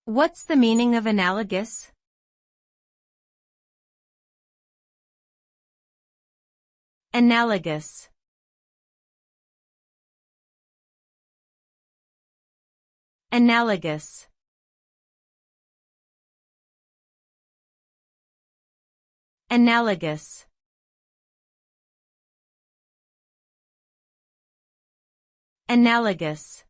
What's the meaning of analogous? Analogous. Analogous. Analogous. Analogous.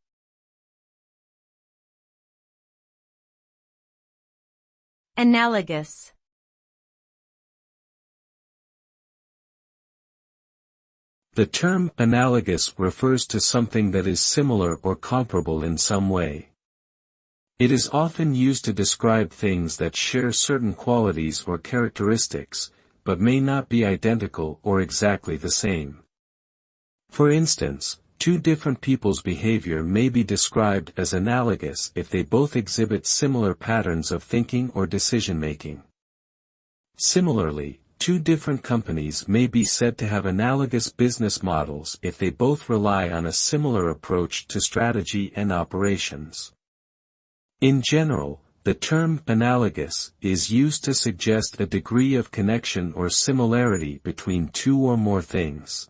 Analogous. The term analogous refers to something that is similar or comparable in some way. It is often used to describe things that share certain qualities or characteristics, but may not be identical or exactly the same. For instance, two different people's behavior may be described as analogous if they both exhibit similar patterns of thinking or decision-making. Similarly, two different companies may be said to have analogous business models if they both rely on a similar approach to strategy and operations. In general, the term analogous is used to suggest a degree of connection or similarity between two or more things.